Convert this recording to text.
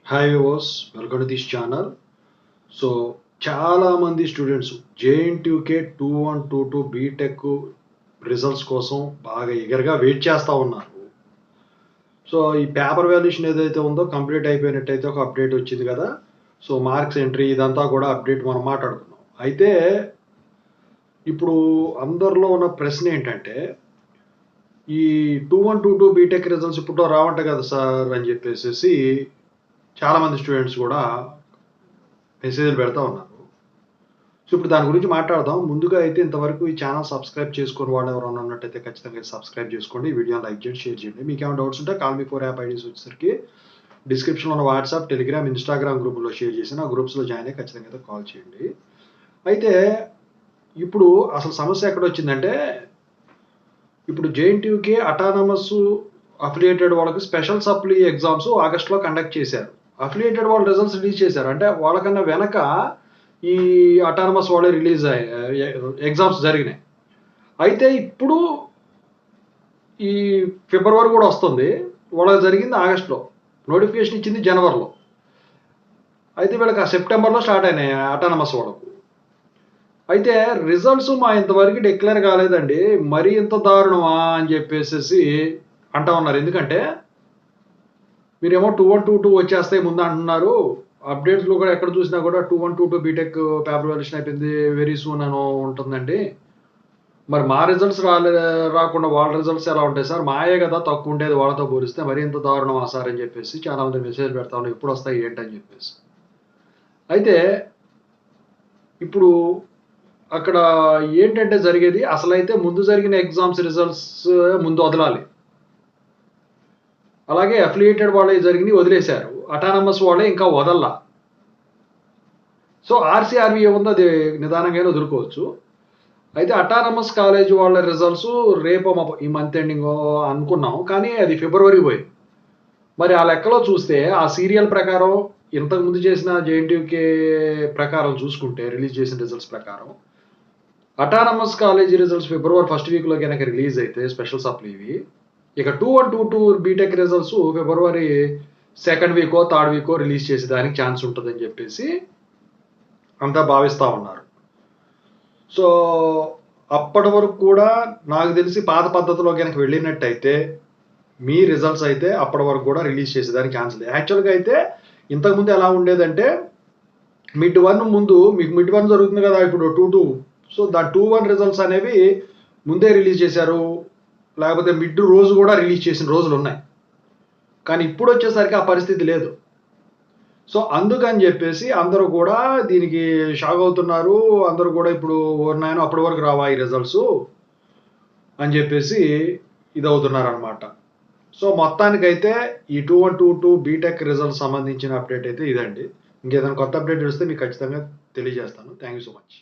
Hi viewers, welcome to this channel. So చాలామంది students JNTUK 2122 B.Tech results కోసం బాగా ఎగరగా wait చేస్తూ ఉన్నారు. సో ఈ పేపర్ వాల్యుయేషన్ ఏదైతే ఉందో కంప్లీట్ అయిపోయినట్టయితే ఒక అప్డేట్ వచ్చింది కదా. సో మార్క్స్ ఎంట్రీ ఇదంతా కూడా అప్డేట్ మనం మాట్లాడుకున్నాం. అయితే ఇప్పుడు అందరిలో ఉన్న ప్రశ్న ఏంటంటే, ఈ 2122 బీటెక్ రిజల్ట్స్ ఇప్పుడు రావంట కదా సార్ అని చెప్పేసి చాలామంది స్టూడెంట్స్ కూడా మెసేజ్లు పెడతా ఉన్నారు. సో ఇప్పుడు దాని గురించి మాట్లాడదాం. ముందుగా అయితే ఇంతవరకు ఈ ఛానల్ సబ్స్క్రైబ్ చేసుకుని వాళ్ళు ఎవరైనా ఉన్నట్టయితే ఖచ్చితంగా సబ్స్క్రైబ్ చేసుకోండి. ఈ వీడియోని లైక్ చేయండి, షేర్ చేయండి. మీకు ఏమైనా డౌట్స్ ఉంటే కాల్ మీ 4 యాప్ ఐడీస్ వచ్చేసరికి డిస్క్రిప్షన్లో ఉన్న వాట్సాప్, టెలిగ్రామ్, ఇన్స్టాగ్రామ్ గ్రూపుల్లో షేర్ చేసిన ఆ గ్రూప్స్లో జాయిన్ అయ్యి ఖచ్చితంగా అయితే కాల్ చేయండి. అయితే ఇప్పుడు అసలు సమస్య ఎక్కడ వచ్చిందంటే, ఇప్పుడు జేఎన్టీయూకే అటానమస్ అఫిలియేటెడ్ వాళ్ళకి స్పెషల్ సప్లీ ఎగ్జామ్స్ ఆగస్టులో కండక్ట్ చేశారు. అఫిలియేటెడ్ వాళ్ళు రిజల్ట్స్ రిలీజ్ చేశారు. అంటే వాళ్ళకన్నా వెనక ఈ అటానమస్ వాళ్ళే రిలీజ్ ఎగ్జామ్స్ జరిగినాయి. అయితే ఇప్పుడు ఈ ఫిబ్రవరి కూడా వస్తుంది. వాళ్ళకి జరిగింది ఆగస్టులో, నోటిఫికేషన్ ఇచ్చింది జనవరిలో. అయితే వీళ్ళకి ఆ సెప్టెంబర్లో స్టార్ట్ అయినాయి అటానమస్ వాళ్ళకు. అయితే రిజల్ట్స్ మా ఇంతవరకు డిక్లేర్ కాలేదండి, మరీ ఇంత దారుణమా అని చెప్పేసి అంటా ఉన్నారు. ఎందుకంటే మీరేమో 2122 వచ్చేస్తాయి ముందు అంటున్నారు. అప్డేట్స్లో కూడా ఎక్కడ చూసినా కూడా 2122 బీటెక్ పేపర్ వాల్యుయేషన్ అయిపోయింది, వెరీ సూన్ అని ఉంటుందండి. మరి మా రిజల్ట్స్ రాకుండా వాళ్ళ రిజల్ట్స్ ఎలా ఉంటాయి సార్? మాయే కదా తక్కువ ఉండేది వాళ్ళతో పోలిస్తే, మరీ ఇంత దారుణమా సార్ అని చెప్పేసి చాలామంది మెసేజ్ పెడతా ఉన్నారు, ఎప్పుడు వస్తాయి ఏంటని చెప్పేసి. అయితే ఇప్పుడు అక్కడ ఏంటంటే జరిగేది, అసలైతే ముందు జరిగిన ఎగ్జామ్స్ రిజల్ట్స్ ముందు వదలాలి. అలాగే అఫిలియేటెడ్ వాళ్ళే జరిగినవి వదిలేశారు, అటానమస్ వాళ్ళే ఇంకా వదల్లా. సో ఆర్సీఆర్వి ఏముందో అది నిదానంగా వదులుకోవచ్చు. అయితే అటానమస్ కాలేజ్ వాళ్ళ రిజల్ట్స్ రేపో ఈ మంత్ ఎండింగ్ అనుకున్నాం, కానీ అది ఫిబ్రవరి పోయింది. మరి ఆ లెక్కలో చూస్తే ఆ సీరియల్ ప్రకారం ఇంతకుముందు చేసిన జేఎన్టీయూకే ప్రకారం చూసుకుంటే, రిలీజ్ చేసిన రిజల్ట్స్ ప్రకారం అటానమస్ కాలేజీ రిజల్ట్స్ ఫిబ్రవరి ఫస్ట్ వీక్లో కనుక రిలీజ్ అయితే స్పెషల్ సప్లీవి, ఇక 2122 బీటెక్ రిజల్ట్స్ ఫిబ్రవరి సెకండ్ వీకో థర్డ్ వీకో రిలీజ్ చేసేదానికి ఛాన్స్ ఉంటుందని చెప్పేసి అంతా భావిస్తూ ఉన్నారు. సో అప్పటి వరకు కూడా నాకు తెలిసి పాత పద్ధతిలో కనుక వెళ్ళినట్టయితే మీ రిజల్ట్స్ అయితే అప్పటి వరకు కూడా రిలీజ్ చేసేదానికి ఛాన్స్ లేదు. యాక్చువల్గా అయితే ఇంతకుముందు ఎలా ఉండేదంటే, మిడ్ 1 ముందు మీకు మిడ్ 1 జరుగుతుంది కదా ఇప్పుడు 22, సో దాని 21 రిజల్ట్స్ అనేవి ముందే రిలీజ్ చేశారు, లేకపోతే మిడ్ రోజు కూడా రిలీజ్ చేసిన రోజులు ఉన్నాయి. కానీ ఇప్పుడు వచ్చేసరికి ఆ పరిస్థితి లేదు. సో అందుకని చెప్పేసి అందరూ కూడా దీనికి షాక్ అవుతున్నారు. అందరూ కూడా ఇప్పుడు నాయన అప్పటి వరకు రావా ఈ రిజల్ట్స్ అని చెప్పేసి ఇది అవుతున్నారు అనమాట. సో మొత్తానికైతే ఈ 2122 బీటెక్ రిజల్ట్స్ సంబంధించిన అప్డేట్ అయితే ఇదండి. ఇంకేదైనా కొత్త అప్డేట్ వస్తే మీకు ఖచ్చితంగా తెలియజేస్తాను. Thank you so much.